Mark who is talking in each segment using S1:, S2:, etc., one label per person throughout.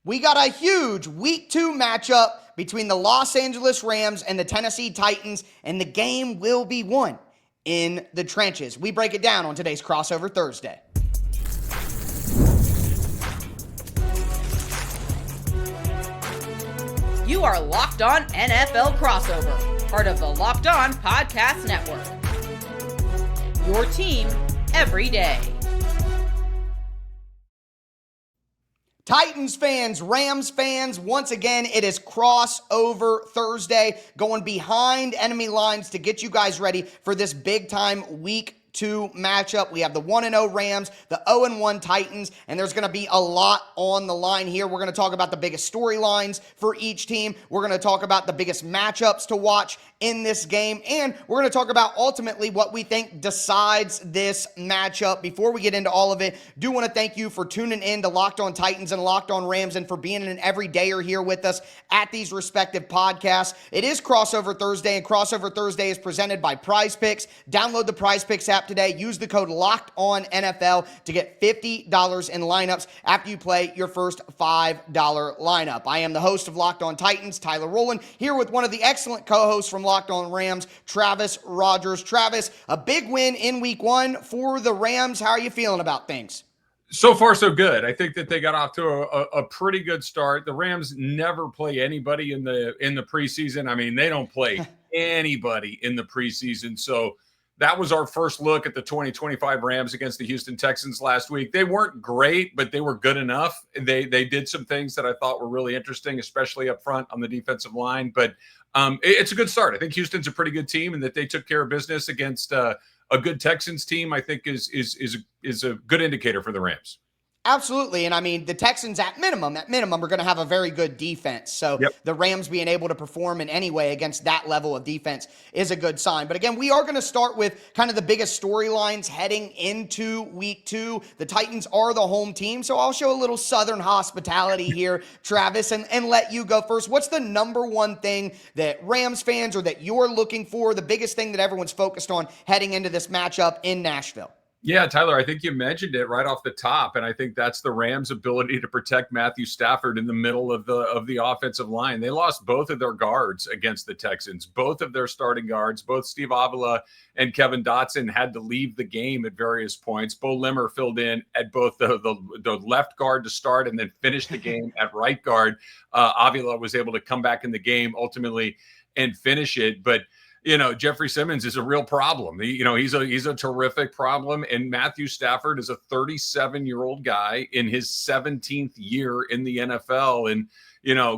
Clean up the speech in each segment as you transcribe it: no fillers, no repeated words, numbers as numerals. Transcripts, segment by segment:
S1: We got a huge Week 2 matchup between the Los Angeles Rams and the Tennessee Titans, and the game will be won in the trenches. We break it down on today's Crossover Thursday.
S2: You are Locked On NFL Crossover, part of the Locked On Podcast Network. Your team every day.
S1: Titans fans, Rams fans, once again, it is Crossover Thursday, going behind enemy lines to get you guys ready for this big-time Week 2 matchup. We have the 1-0 Rams, the 0-1 Titans, and there's going to be a lot on the line here. We're going to talk about the biggest storylines for each team. We're going to talk about the biggest matchups to watch in this game, and we're going to talk about ultimately what we think decides this matchup. Before we get into all of it, do want to thank you for tuning in to Locked On Titans and Locked On Rams and for being an everydayer here with us at these respective podcasts. It is Crossover Thursday, and Crossover Thursday is presented by Prize Picks. Download the Prize Picks app today. Use the code LOCKEDONNFL to get $50 in lineups after you play your first $5 lineup. I am the host of Locked On Titans, Tyler Rowland, here with one of the excellent co-hosts from Locked On Rams, Travis Rogers. Travis, a big win in Week 1 for the Rams. How are you feeling about things?
S3: So far, so good. I think that they got off to a pretty good start. The Rams never play anybody in the preseason. I mean, they don't play anybody in the preseason. So that was our first look at the 2025 Rams against the Houston Texans last week. They weren't great, but they were good enough. They did some things that I thought were really interesting, especially up front on the defensive line. But it's a good start. I think Houston's a pretty good team, and that they took care of business against a good Texans team, I think is a good indicator for the Rams.
S1: Absolutely. And I mean, the Texans at minimum are going to have a very good defense. So The Rams being able to perform in any way against that level of defense is a good sign. But again, we are going to start with kind of the biggest storylines heading into Week 2. The Titans are the home team. So I'll show a little Southern hospitality here, Travis, and let you go first. What's the number one thing that Rams fans or that you're looking for, the biggest thing that everyone's focused on heading into this matchup in Nashville?
S3: Yeah, Tyler, I think you mentioned it right off the top, and I think that's the Rams' ability to protect Matthew Stafford in the middle of the offensive line. They lost both of their guards against the Texans, both of their starting guards, both Steve Avila and Kevin Dotson had to leave the game at various points. Bo Limmer filled in at both the left guard to start and then finished the game at right guard. Avila was able to come back in the game ultimately and finish it, but Jeffrey Simmons is a real problem. He's a terrific problem. And Matthew Stafford is a 37-year-old guy in his 17th year in the NFL. And,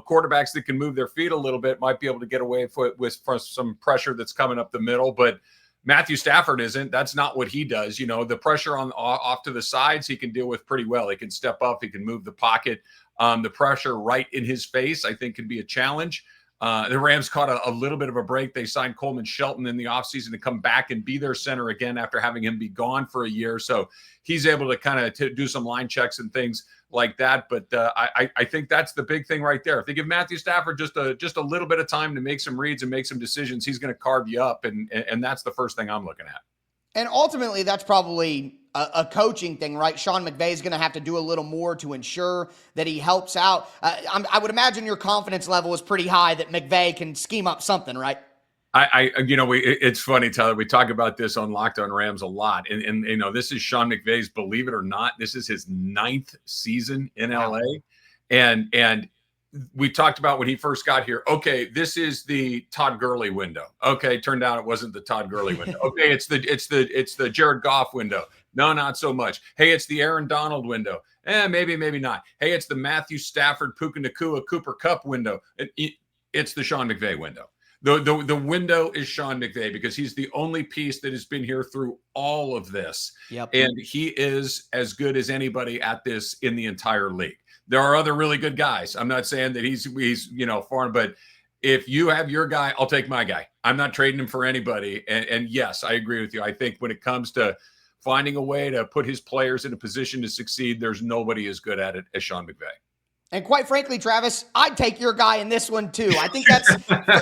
S3: quarterbacks that can move their feet a little bit might be able to get away with some pressure that's coming up the middle. But Matthew Stafford isn't. That's not what he does. The pressure off to the sides, he can deal with pretty well. He can step up. He can move the pocket. The pressure right in his face, I think, can be a challenge. The Rams caught a little bit of a break. They signed Coleman Shelton in the offseason to come back and be their center again after having him be gone for a year. So he's able to kind of do some line checks and things like that. But I think that's the big thing right there. If they give Matthew Stafford just a little bit of time to make some reads and make some decisions, he's going to carve you up. And that's the first thing I'm looking at.
S1: And ultimately, that's probably a coaching thing, right? Sean McVay is going to have to do a little more to ensure that he helps out. I would imagine your confidence level is pretty high that McVay can scheme up something, right?
S3: It's funny, Tyler. We talk about this on Locked On Rams a lot, and this is Sean McVay's, believe it or not, this is his 9th season in LA, and we talked about when he first got here. Okay, this is the Todd Gurley window. Okay, turned out it wasn't the Todd Gurley window. Okay, it's the Jared Goff window. No, not so much. Hey, it's the Aaron Donald window. Maybe not. Hey, it's the Matthew Stafford, Puka Nacua, Cooper Kupp window. It's the Sean McVay window. The window is Sean McVay because he's the only piece that has been here through all of this.
S1: Yep.
S3: And he is as good as anybody at this in the entire league. There are other really good guys. I'm not saying that he's foreign, but if you have your guy, I'll take my guy. I'm not trading him for anybody. And yes, I agree with you. I think when it comes to finding a way to put his players in a position to succeed, there's nobody as good at it as Sean McVay.
S1: And quite frankly, Travis, I'd take your guy in this one too. I think that's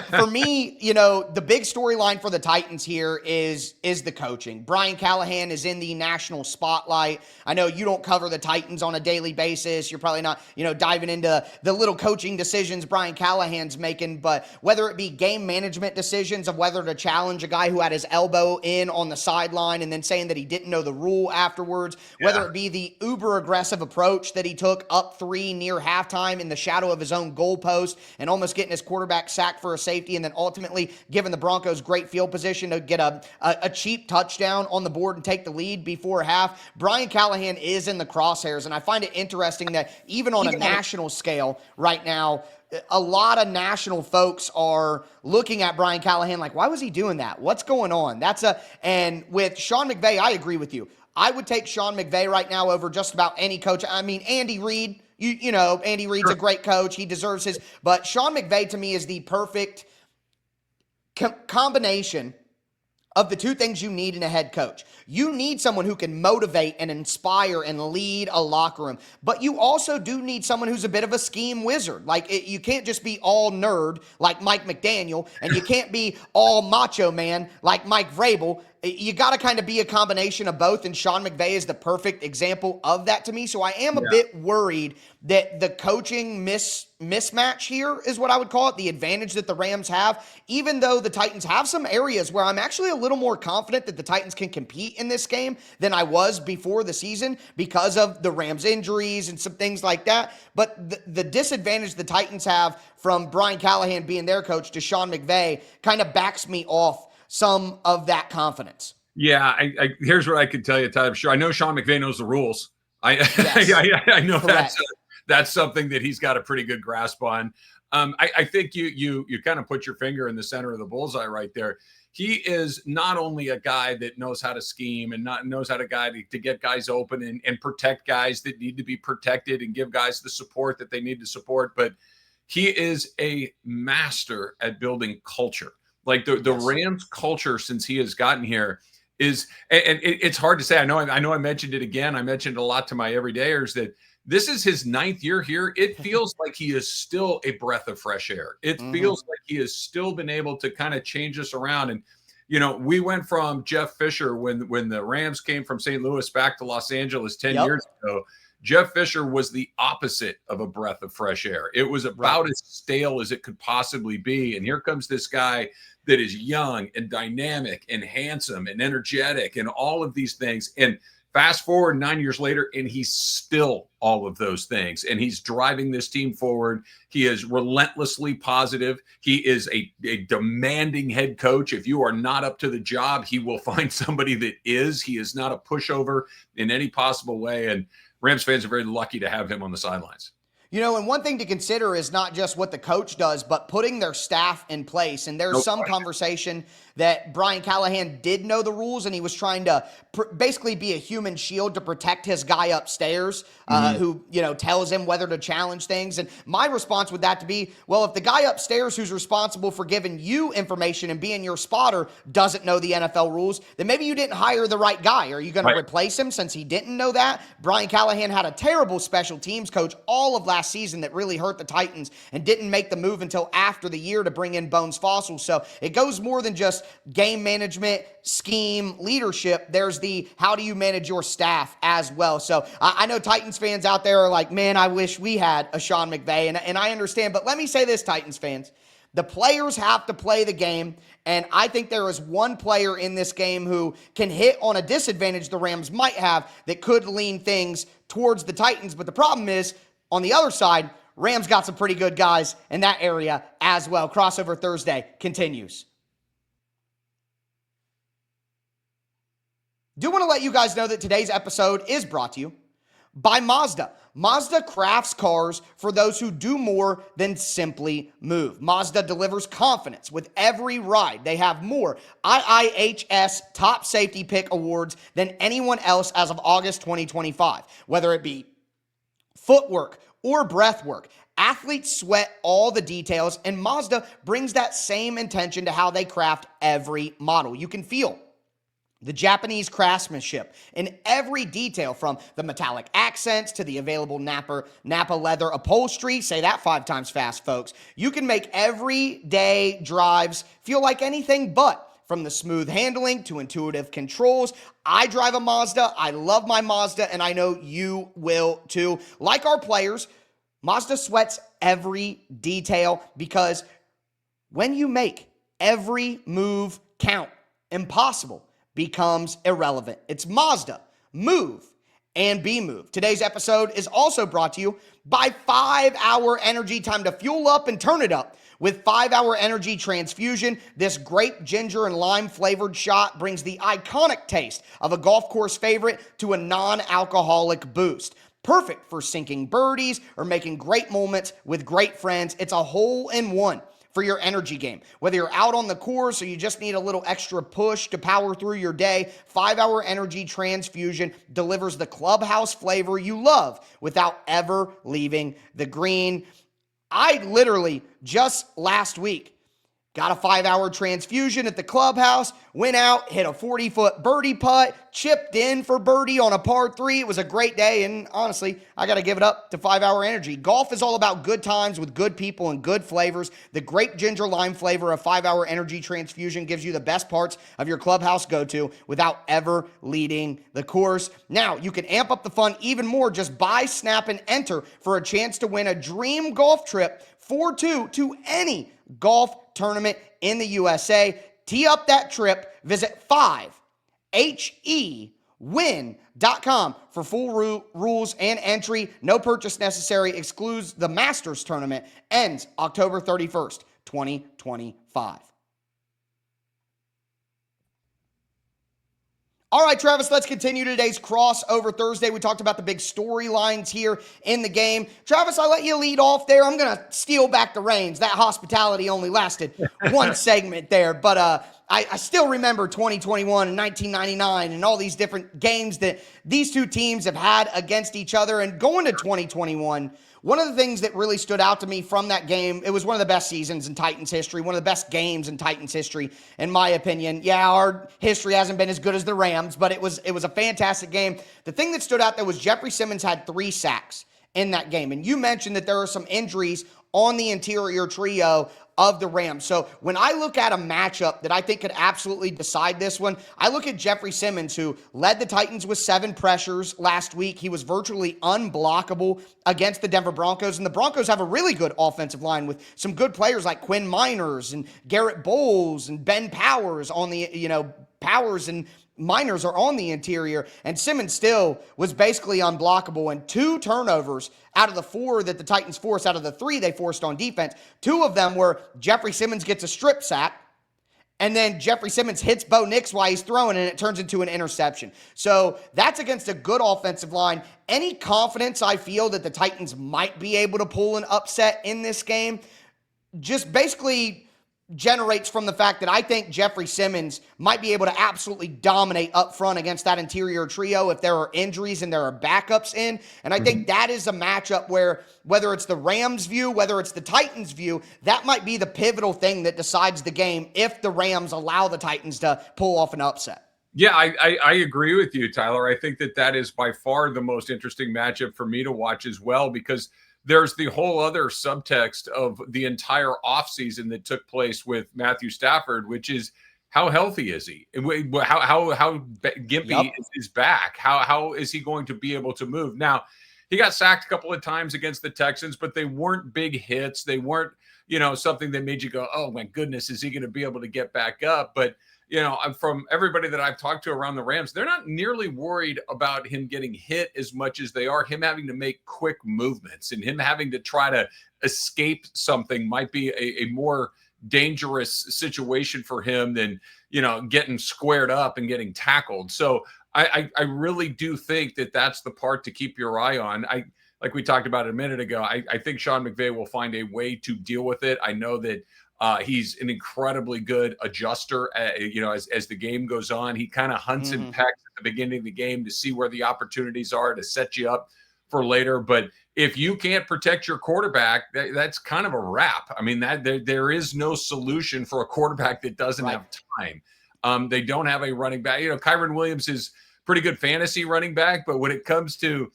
S1: for me, the big storyline for the Titans here is the coaching. Brian Callahan is in the national spotlight. I know you don't cover the Titans on a daily basis. You're probably not, diving into the little coaching decisions Brian Callahan's making, but whether it be game management decisions of whether to challenge a guy who had his elbow in on the sideline and then saying that he didn't know the rule afterwards, whether it be the uber aggressive approach that he took up 3 near halftime in the shadow of his own goalpost and almost getting his quarterback sacked for a safety, and then ultimately giving the Broncos great field position to get a cheap touchdown on the board and take the lead before half. Brian Callahan is in the crosshairs, and I find it interesting that even on a national scale right now, a lot of national folks are looking at Brian Callahan like, why was he doing that? What's going on? And with Sean McVay, I agree with you. I would take Sean McVay right now over just about any coach. I mean, Andy Reid, Andy Reid's a great coach. He deserves his. But Sean McVay, to me, is the perfect combination of the two things you need in a head coach. You need someone who can motivate and inspire and lead a locker room, but you also do need someone who's a bit of a scheme wizard. You can't just be all nerd like Mike McDaniel, and you can't be all macho man like Mike Vrabel. You got to kind of be a combination of both, and Sean McVay is the perfect example of that to me. So I am a bit worried that the coaching mismatch here is what I would call it, the advantage that the Rams have, even though the Titans have some areas where I'm actually a little more confident that the Titans can compete in this game than I was before the season because of the Rams injuries and some things like that. But the disadvantage the Titans have from Brian Callahan being their coach to Sean McVay kind of backs me off some of that confidence.
S3: Yeah, here's what I can tell you, Tyler. Sure, I know Sean McVay knows the rules. I know that's something that he's got a pretty good grasp on. I think you kind of put your finger in the center of the bullseye right there. He is not only a guy that knows how to scheme and knows how to get guys open and protect guys that need to be protected and give guys the support that they need to support, but he is a master at building culture. Like the Rams culture since he has gotten here is, and it's hard to say. I know I mentioned it again. I mentioned it a lot to my everydayers that this is his 9th year here. It feels like he is still a breath of fresh air. It feels like he has still been able to kind of change us around. And, we went from Jeff Fisher when the Rams came from St. Louis back to Los Angeles 10 years ago. Jeff Fisher was the opposite of a breath of fresh air. It was about as stale as it could possibly be. And here comes this guy that is young and dynamic and handsome and energetic and all of these things. And fast forward 9 years later, and he's still all of those things. And he's driving this team forward. He is relentlessly positive. He is a demanding head coach. If you are not up to the job, he will find somebody that is. He is not a pushover in any possible way. And Rams fans are very lucky to have him on the sidelines.
S1: And one thing to consider is not just what the coach does, but putting their staff in place. And there's some conversation that Brian Callahan did know the rules, and he was trying to basically be a human shield to protect his guy upstairs who, tells him whether to challenge things. And my response would that to be, well, if the guy upstairs who's responsible for giving you information and being your spotter doesn't know the NFL rules, then maybe you didn't hire the right guy. Are you going to replace him since he didn't know that? Brian Callahan had a terrible special teams coach all of last season that really hurt the Titans and didn't make the move until after the year to bring in Bones Fossil. So it goes more than just game management, scheme, leadership. There's the how do you manage your staff as well. So I know Titans fans out there are like, man, I wish we had a Sean McVay, and I understand. But let me say this, Titans fans. The players have to play the game, and I think there is one player in this game who can hit on a disadvantage the Rams might have that could lean things towards the Titans. But the problem is, on the other side, Rams got some pretty good guys in that area as well. Crossover Thursday continues. Do want to let you guys know that today's episode is brought to you by Mazda. Mazda crafts cars for those who do more than simply move. Mazda delivers confidence with every ride. They have more IIHS Top Safety Pick awards than anyone else as of August 2025. Whether it be footwork or breath work, athletes sweat all the details, and Mazda brings that same intention to how they craft every model. You can feel The Japanese craftsmanship in every detail, from the metallic accents to the available Napa leather upholstery. Say that 5 times fast, folks. You can make everyday drives feel like anything but. From the smooth handling to intuitive controls. I drive a Mazda. I love my Mazda, and I know you will too. Like our players, Mazda sweats every detail, because when you make every move count, impossible becomes irrelevant. It's Mazda. Move and be moved. Today's episode is also brought to you by 5 Hour Energy. Time to fuel up and turn it up with 5 Hour Energy Transfusion. This grape, ginger, and lime flavored shot brings the iconic taste of a golf course favorite to a non-alcoholic boost. Perfect for sinking birdies or making great moments with great friends. It's a hole-in-one for your energy game. Whether you're out on the course or you just need a little extra push to power through your day, 5 Hour Energy Transfusion delivers the clubhouse flavor you love without ever leaving the green. I literally just last week got a 5 Hour Transfusion at the clubhouse, went out, hit a 40-foot birdie putt, chipped in for birdie on a par 3. It was a great day, and honestly, I got to give it up to 5 Hour Energy. Golf is all about good times with good people and good flavors. The grape, ginger, lime flavor of 5 Hour Energy Transfusion gives you the best parts of your clubhouse go-to without ever leading the course. Now, you can amp up the fun even more. Just buy, snap, and enter for a chance to win a dream golf trip for 2 to any golf tournament in the USA. Tee up that trip. Visit 5hewin.com for full rules and entry. No purchase necessary. Excludes the Masters tournament. Ends October 31st, 2025. All right, Travis, let's continue today's crossover Thursday. We talked about the big storylines here in the game. Travis, I let you lead off there. I'm going to steal back the reins. That hospitality only lasted one segment there, but I still remember 2021 and 1999 and all these different games that these two teams have had against each other. And going to 2021, one of the things that really stood out to me from that game, it was one of the best seasons in Titans history, one of the best games in Titans history, in my opinion. Yeah, our history hasn't been as good as the Rams, but it was a fantastic game. The thing that stood out there was Jeffrey Simmons had 3 sacks in that game. And you mentioned that there are some injuries on the interior trio of the Rams. So when I look at a matchup that I think could absolutely decide this one, I look at Jeffrey Simmons, who led the Titans with 7 pressures last week. He was virtually unblockable against the Denver Broncos, and the Broncos have a really good offensive line with some good players like Quinn Miners and Garrett Bowles and Ben Powers on the, Powers and Miners are on the interior, and Simmons still was basically unblockable. And 2 turnovers out of the 4 that the Titans forced, out of the 3 they forced on defense, 2 of them were Jeffrey Simmons gets a strip sack, and then Jeffrey Simmons hits Bo Nix while he's throwing, and it turns into an interception. So that's against a good offensive line. Any confidence I feel that the Titans might be able to pull an upset in this game just basically generates from the fact that I think Jeffrey Simmons might be able to absolutely dominate up front against that interior trio if there are injuries and there are backups in. And I think that is a matchup where, whether it's the Rams' view, whether it's the Titans' view, that might be the pivotal thing that decides the game if the Rams allow the Titans to pull off an upset.
S3: Yeah, I agree with you, Tyler. I think that is by far the most interesting matchup for me to watch as well, because there's the whole other subtext of the entire offseason that took place with Matthew Stafford, which is, how healthy is he? How gimpy is his back? How is he going to be able to move? Now, he got sacked a couple of times against the Texans, but they weren't big hits. They weren't, something that made you go, oh my goodness, is he going to be able to get back up? But from everybody that I've talked to around the Rams, they're not nearly worried about him getting hit as much as they are him having to make quick movements, and him having to try to escape something might be a more dangerous situation for him than, getting squared up and getting tackled. So I really do think that that's the part to keep your eye on. Like we talked about a minute ago, I think Sean McVay will find a way to deal with it. I know that he's an incredibly good adjuster. As the game goes on, he kind of hunts and pecks at the beginning of the game to see where the opportunities are to set you up for later. But if you can't protect your quarterback, that's kind of a wrap. I mean, there is no solution for a quarterback that doesn't have time. They don't have a running back. Kyron Williams is pretty good fantasy running back, but when it comes to,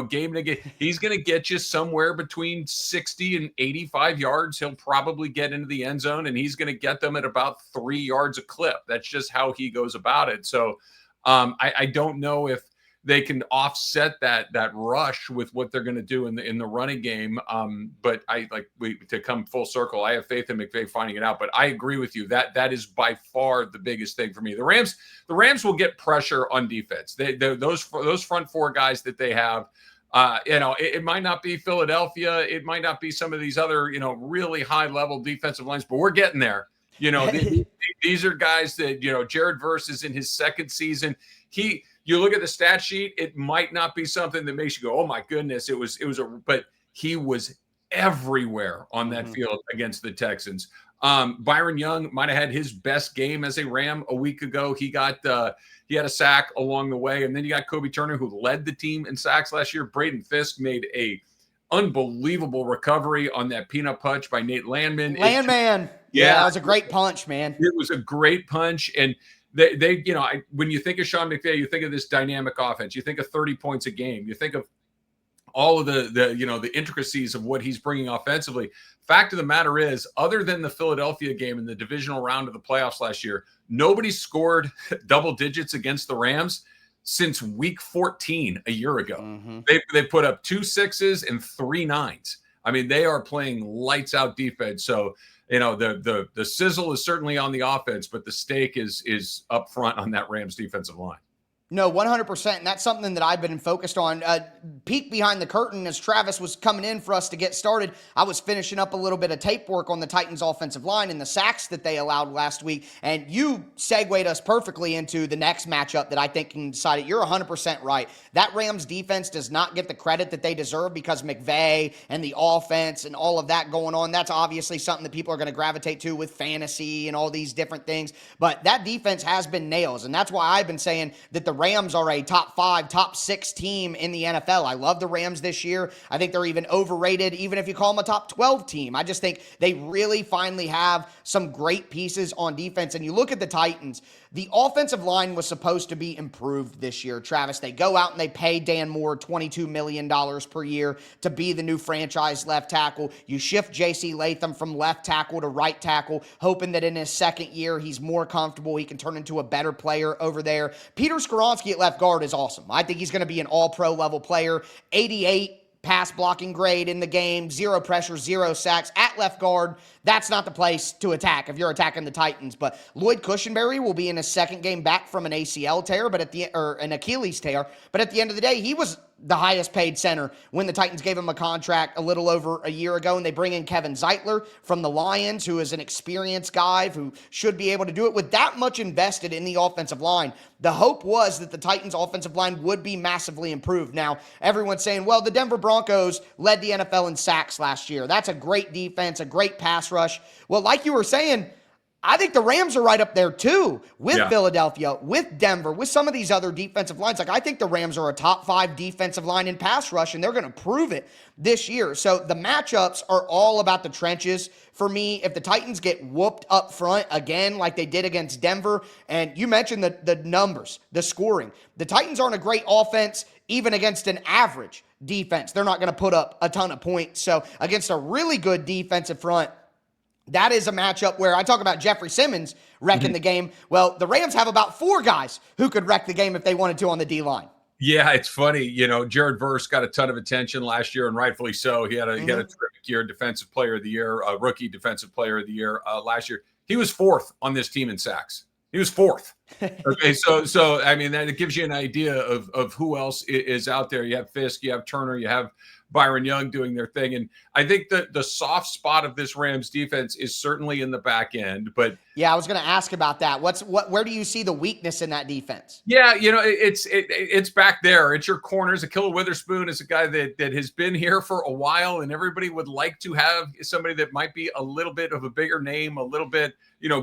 S3: game to game, he's going to get you somewhere between 60 and 85 yards. He'll probably get into the end zone, and he's going to get them at about 3 yards a clip. That's just how he goes about it. So I don't know if they can offset that rush with what they're going to do in the running game. But to come full circle, I have faith in McVay finding it out. But I agree with you that is by far the biggest thing for me. The Rams will get pressure on defense. Those front four guys that they have. It might not be Philadelphia. It might not be some of these other really high level defensive lines, but we're getting there. These are guys that Jared Verse is in his second season. You look at the stat sheet, it might not be something that makes you go, oh my goodness, but he was everywhere on that field against the Texans. Byron Young might have had his best game as a Ram a week ago. He had a sack along the way. And then you got Kobe Turner, who led the team in sacks last year. Braden Fisk made a unbelievable recovery on that peanut punch by Nate Landman.
S1: Yeah, that was a great punch, man.
S3: It was a great punch. And when you think of Sean McVay, you think of this dynamic offense. You think of 30 points a game. You think of all of the intricacies of what he's bringing offensively. Fact of the matter is, other than the Philadelphia game in the divisional round of the playoffs last year, nobody scored double digits against the Rams since week 14 a year ago. They put up 2 6s and 3 9s. I mean, they are playing lights out defense. So, the sizzle is certainly on the offense, but the steak is up front on that Rams defensive line.
S1: No, 100%. And that's something that I've been focused on. Peek behind the curtain as Travis was coming in for us to get started. I was finishing up a little bit of tape work on the Titans offensive line and the sacks that they allowed last week. And you segued us perfectly into the next matchup that I think can decide it. You're 100% right. That Rams defense does not get the credit that they deserve because McVay and the offense and all of that going on. That's obviously something that people are going to gravitate to with fantasy and all these different things. But that defense has been nails. And that's why I've been saying that the Rams are a top 5, top 6 team in the NFL. I love the Rams this year. I think they're even overrated, even if you call them a top 12 team. I just think they really finally have some great pieces on defense. And you look at the Titans, the offensive line was supposed to be improved this year, Travis. They go out and they pay Dan Moore $22 million per year to be the new franchise left tackle. You shift J.C. Latham from left tackle to right tackle, hoping that in his second year he's more comfortable. He can turn into a better player over there. Peter Skoronski at left guard is awesome. I think he's going to be an all-pro level player. 88 pass blocking grade in the game, 0 pressure, 0 sacks at left guard. That's not the place to attack if you're attacking the Titans. But Lloyd Cushenberry will be in his second game back from an ACL tear, an Achilles tear. But at the end of the day, he was the highest paid center when the Titans gave him a contract a little over a year ago, and they bring in Kevin Zeitler from the Lions, who is an experienced guy who should be able to do it. With that much invested in the offensive line, the hope was that the Titans offensive line would be massively improved. Now, everyone's saying, well, the Denver Broncos led the NFL in sacks last year. That's a great defense, a great pass rush. Well, like you were saying, I think the Rams are right up there too with Philadelphia, with Denver, with some of these other defensive lines. I think the Rams are a top 5 defensive line in pass rush, and they're going to prove it this year. So the matchups are all about the trenches for me. If the Titans get whooped up front again like they did against Denver, and you mentioned the numbers, the scoring. The Titans aren't a great offense even against an average defense. They're not going to put up a ton of points. So against a really good defensive front, that is a matchup where I talk about Jeffrey Simmons wrecking the game. Well, the Rams have about 4 guys who could wreck the game if they wanted to on the D-line.
S3: Yeah, it's funny. Jared Verse got a ton of attention last year, and rightfully so. He had a terrific year, defensive player of the year, rookie defensive player of the year last year. He was 4th on this team in sacks. He was 4th. Okay, so I mean, that it gives you an idea of who else is out there. You have Fisk, you have Turner, you have Byron Young doing their thing. And I think that the soft spot of this Rams defense is certainly in the back end. But
S1: yeah, I was going to ask about that. Where do you see the weakness in that defense?
S3: Yeah, it's back there. It's your corners. Akilla Witherspoon is a guy that has been here for a while, and everybody would like to have somebody that might be a little bit of a bigger name, a little bit,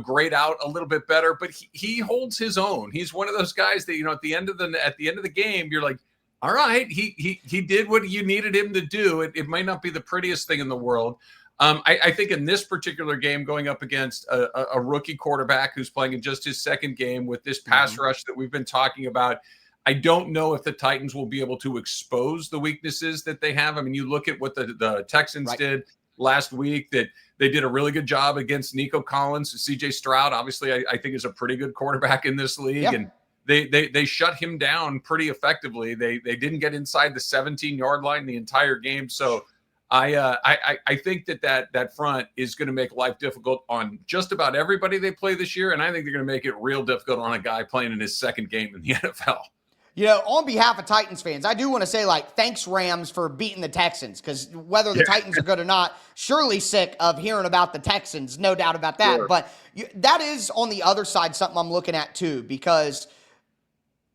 S3: grayed out a little bit better. But he holds his own. He's one of those guys that, at the end of the game, you're like, all right, he did what you needed him to do. It might not be the prettiest thing in the world. I think in this particular game, going up against a rookie quarterback who's playing in just his second game with this pass rush that we've been talking about, I don't know if the Titans will be able to expose the weaknesses that they have. I mean, you look at what the Texans did last week, that they did a really good job against Nico Collins. CJ Stroud, obviously, I think is a pretty good quarterback in this league. And they shut him down pretty effectively. They didn't get inside the 17-yard line the entire game. So I think that front is going to make life difficult on just about everybody they play this year. And I think they're going to make it real difficult on a guy playing in his second game in the NFL.
S1: You know, on behalf of Titans fans, I do want to say, thanks, Rams, for beating the Texans, because whether the Titans are good or not, surely sick of hearing about the Texans, no doubt about that. Sure. But that is, on the other side, something I'm looking at, too, because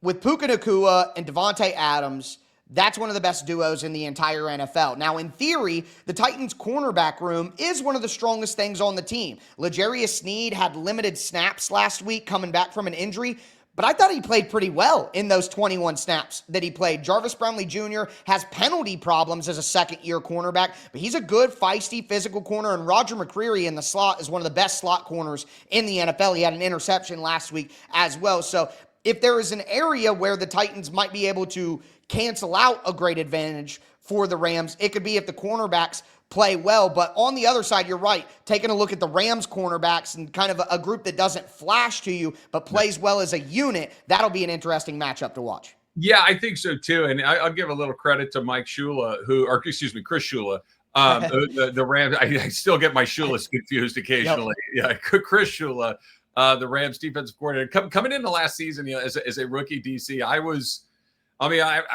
S1: with Puka Nacua and Devontae Adams, that's one of the best duos in the entire NFL. Now, in theory, the Titans' cornerback room is one of the strongest things on the team. L'Jarius Sneed had limited snaps last week coming back from an injury, but I thought he played pretty well in those 21 snaps that he played. Jarvis Brownlee Jr. has penalty problems as a second-year cornerback, but he's a good, feisty, physical corner, and Roger McCreary in the slot is one of the best slot corners in the NFL. He had an interception last week as well. So if there is an area where the Titans might be able to cancel out a great advantage for the Rams, it could be if the cornerbacks play well. But on the other side, you're right. Taking a look at the Rams cornerbacks and kind of a group that doesn't flash to you but plays well as a unit, that'll be an interesting matchup to watch.
S3: Yeah, I think so too. And I'll give a little credit to Chris Shula. The Rams, I still get my Shulas confused occasionally. Yep. Yeah, Chris Shula, the Rams defensive coordinator. Coming into last season, as a rookie DC, I was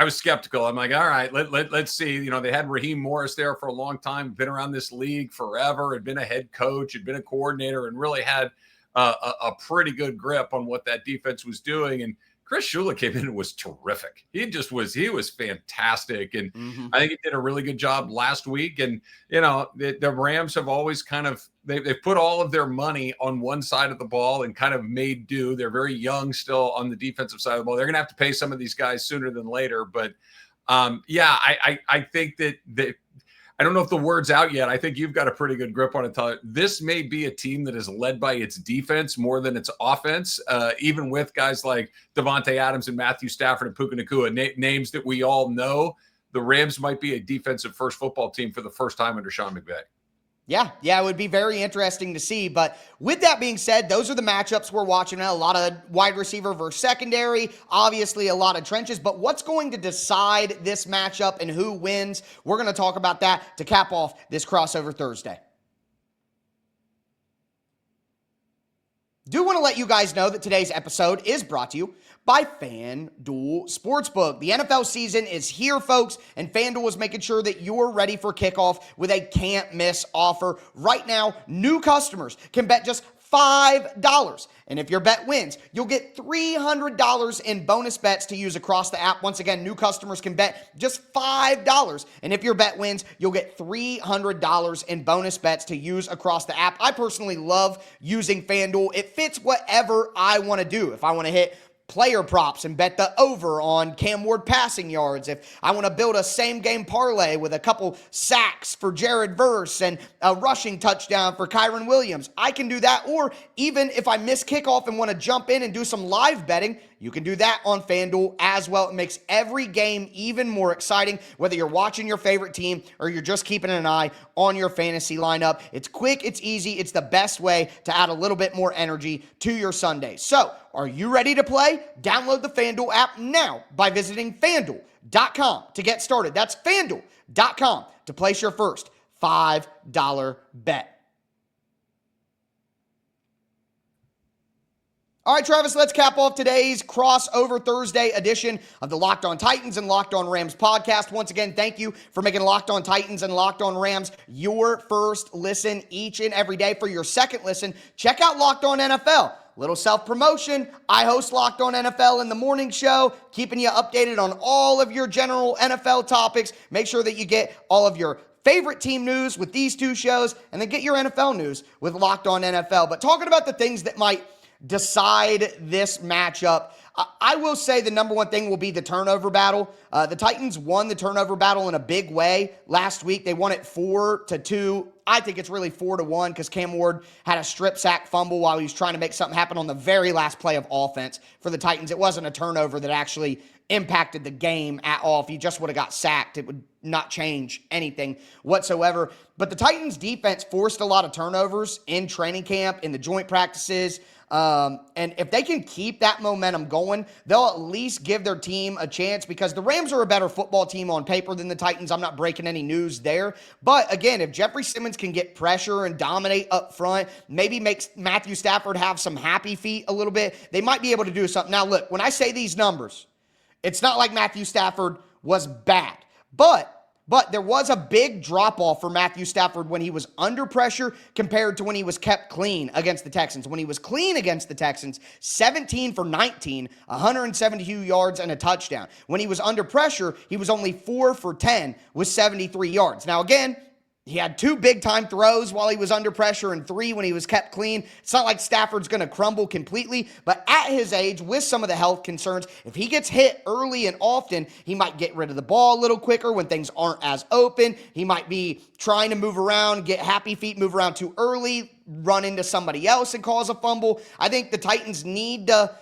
S3: skeptical. I'm like, all right, let's see. They had Raheem Morris there for a long time, been around this league forever, had been a head coach, had been a coordinator, and really had a pretty good grip on what that defense was doing. And Chris Shula came in and was terrific. He was fantastic. And I think he did a really good job last week. And, the Rams have always kind of, they've put all of their money on one side of the ball and kind of made do. They're very young still on the defensive side of the ball. They're going to have to pay some of these guys sooner than later. But I think that I don't know if the word's out yet. I think you've got a pretty good grip on it. This may be a team that is led by its defense more than its offense, even with guys like Devontae Adams and Matthew Stafford and Puka Nacua, names that we all know. The Rams might be a defensive first football team for the first time under Sean McVay.
S1: Yeah, it would be very interesting to see. But with that being said, those are the matchups we're watching now. A lot of wide receiver versus secondary, obviously a lot of trenches. But what's going to decide this matchup and who wins? We're going to talk about that to cap off this crossover Thursday. Do want to let you guys know that today's episode is brought to you by FanDuel Sportsbook. The NFL season is here, folks, and FanDuel is making sure that you're ready for kickoff with a can't-miss offer. Right now, new customers can bet just $5. And if your bet wins, you'll get $300 in bonus bets to use across the app. Once again, new customers can bet just $5. And if your bet wins, you'll get $300 in bonus bets to use across the app. I personally love using FanDuel. It fits whatever I want to do. If I want to hit player props and bet the over on Cam Ward passing yards, if I want to build a same game parlay with a couple sacks for Jared Verse and a rushing touchdown for Kyron Williams, I can do that. Or even if I miss kickoff and want to jump in and do some live betting, you can do that on FanDuel as well. It makes every game even more exciting, whether you're watching your favorite team or you're just keeping an eye on your fantasy lineup. It's quick, it's easy, it's the best way to add a little bit more energy to your Sunday. So, are you ready to play? Download the FanDuel app now by visiting FanDuel.com to get started. That's FanDuel.com to place your first $5 bet. All right, Travis, let's cap off today's crossover Thursday edition of the Locked On Titans and Locked On Rams podcast. Once again, thank you for making Locked On Titans and Locked On Rams your first listen each and every day. For your second listen, check out Locked On NFL. Little self-promotion. I host Locked On NFL in the morning show, keeping you updated on all of your general NFL topics. Make sure that you get all of your favorite team news with these two shows, and then get your NFL news with Locked On NFL. But talking about the things that might decide this matchup, I will say the number one thing will be the turnover battle. The Titans won the turnover battle in a big way last week. They won it 4-2. I think it's really 4-1 because Cam Ward had a strip sack fumble while he was trying to make something happen on the very last play of offense for the Titans. It wasn't a turnover that actually impacted the game at all. If he just would have got sacked, it would not change anything whatsoever. But the Titans defense forced a lot of turnovers in training camp, in the joint practices. And if they can keep that momentum going, they'll at least give their team a chance because the Rams are a better football team on paper than the Titans. I'm not breaking any news there. But again, if Jeffrey Simmons can get pressure and dominate up front, maybe makes Matthew Stafford have some happy feet a little bit, they might be able to do something. Now, look, when I say these numbers, it's not like Matthew Stafford was bad, but there was a big drop-off for Matthew Stafford when he was under pressure compared to when he was kept clean against the Texans. When he was clean against the Texans, 17 for 19, 172 yards and a touchdown. When he was under pressure, he was only 4 for 10 with 73 yards. Now, again, he had 2 big-time throws while he was under pressure and 3 when he was kept clean. It's not like Stafford's going to crumble completely, but at his age, with some of the health concerns, if he gets hit early and often, he might get rid of the ball a little quicker when things aren't as open. He might be trying to move around, get happy feet, move around too early, run into somebody else and cause a fumble. I think the Titans need to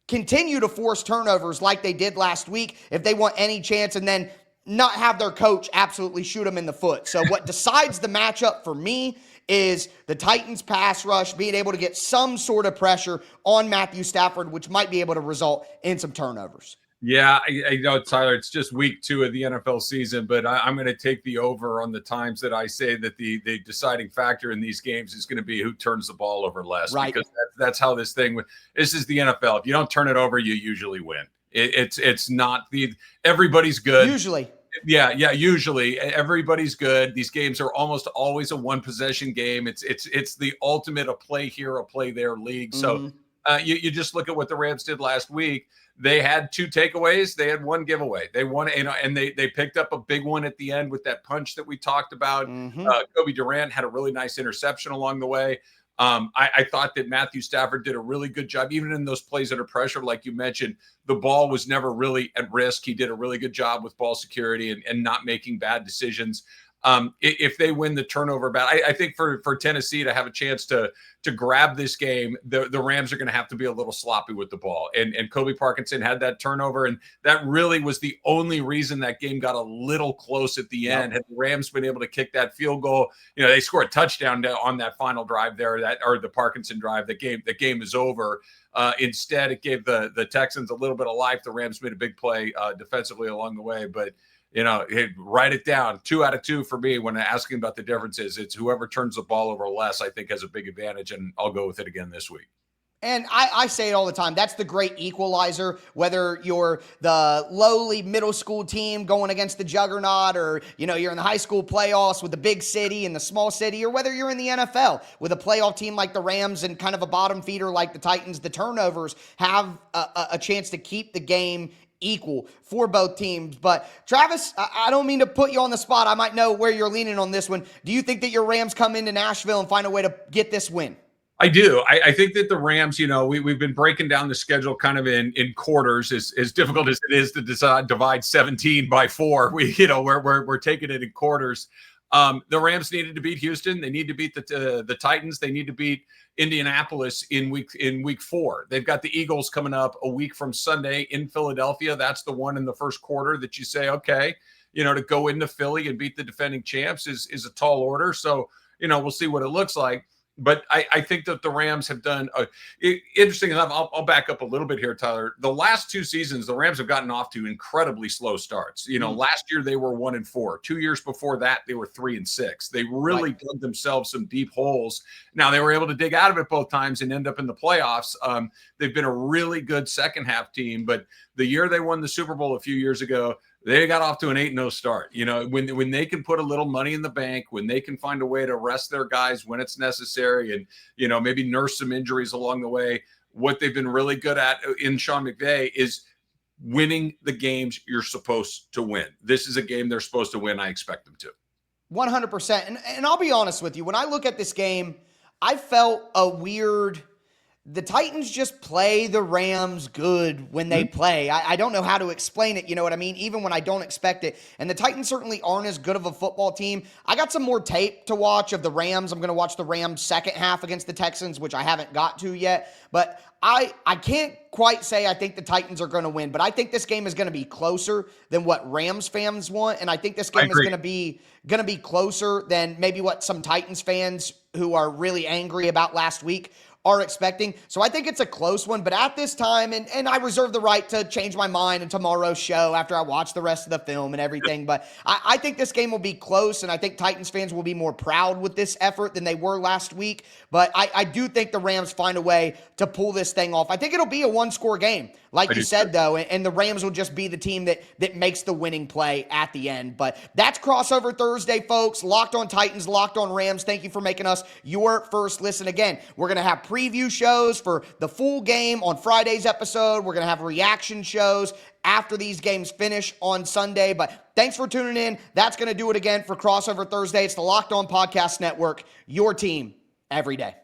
S1: continue to force turnovers like they did last week if they want any chance, and then not have their coach absolutely shoot them in the foot. So what decides the matchup for me is the Titans pass rush being able to get some sort of pressure on Matthew Stafford, which might be able to result in some turnovers.
S3: Yeah, I know, Tyler, it's just week 2 of the NFL season, but I'm going to take the over on the times that I say that the deciding factor in these games is going to be who turns the ball over less.
S1: Right.
S3: Because that's how this is the NFL. If you don't turn it over, you usually win. It's not everybody's good.
S1: Usually.
S3: Yeah, usually everybody's good. These games are almost always a one possession game. It's the ultimate a play here, a play there league. So you just look at what the Rams did last week. They had 2 takeaways. They had 1 giveaway. They won, and they picked up a big one at the end with that punch that we talked about. Kobe Durant had a really nice interception along the way. I thought that Matthew Stafford did a really good job, even in those plays under pressure, like you mentioned. The ball was never really at risk. He did a really good job with ball security and not making bad decisions. If they win the turnover battle, I think for Tennessee to have a chance to grab this game, the Rams are going to have to be a little sloppy with the ball. And Kobe Parkinson had that turnover, and that really was the only reason that game got a little close at the end. Had the Rams been able to kick that field goal, they scored a touchdown on that final drive there, or the Parkinson drive. The game is over. Instead, it gave the Texans a little bit of life. The Rams made a big play defensively along the way, but write it down. 2 out of 2 for me when asking about the differences. It's whoever turns the ball over less, I think, has a big advantage, and I'll go with it again this week.
S1: And I say it all the time. That's the great equalizer, whether you're the lowly middle school team going against the juggernaut, or, you're in the high school playoffs with the big city and the small city, or whether you're in the NFL with a playoff team like the Rams and kind of a bottom feeder like the Titans. The turnovers have a chance to keep the game equal for both teams. But Travis, I don't mean to put you on the spot. I might know where you're leaning on this one. Do you think that your Rams come into Nashville and find a way to get this win?
S3: I do. I think that the Rams, we've been breaking down the schedule kind of in quarters. As difficult as it is to divide 17 by 4, we're taking it in quarters. The Rams needed to beat Houston. They need to beat the Titans. They need to beat Indianapolis in week 4. They've got the Eagles coming up a week from Sunday in Philadelphia. That's the one in the first quarter that you say, okay, to go into Philly and beat the defending champs is a tall order. So, we'll see what it looks like. But I think that the Rams have done interesting enough. I'll back up a little bit here, Tyler. The last 2 seasons, the Rams have gotten off to incredibly slow starts. Last year they were 1-4. 2 years before that, they were 3-6. They really dug themselves some deep holes. Now they were able to dig out of it both times and end up in the playoffs. They've been a really good second half team, but the year they won the Super Bowl a few years ago, they got off to an 8-0 start. When they can put a little money in the bank, when they can find a way to rest their guys when it's necessary, and maybe nurse some injuries along the way, what they've been really good at in Sean McVay is winning the games you're supposed to win. This is a game they're supposed to win. I expect them to.
S1: 100%. And I'll be honest with you. When I look at this game, I felt a weird the Titans just play the Rams good when they play. I don't know how to explain it, you know what I mean? Even when I don't expect it. And the Titans certainly aren't as good of a football team. I got some more tape to watch of the Rams. I'm going to watch the Rams second half against the Texans, which I haven't got to yet. But I can't quite say I think the Titans are going to win, but I think this game is going to be closer than what Rams fans want, and I think this game is going to be closer than maybe what some Titans fans who are really angry about last week are expecting. So I think it's a close one, but at this time, and I reserve the right to change my mind in tomorrow's show after I watch the rest of the film and everything, but I think this game will be close, and I think Titans fans will be more proud with this effort than they were last week, but I do think the Rams find a way to pull this thing off. I think it'll be a one-score game, like you said, though, and the Rams will just be the team that makes the winning play at the end. But that's Crossover Thursday, folks. Locked on Titans, Locked on Rams. Thank you for making us your first listen. Again, we're going to have preview shows for the full game on Friday's episode. We're going to have reaction shows after these games finish on Sunday. But thanks for tuning in. That's going to do it again for Crossover Thursday. It's the Locked On Podcast Network, your team every day.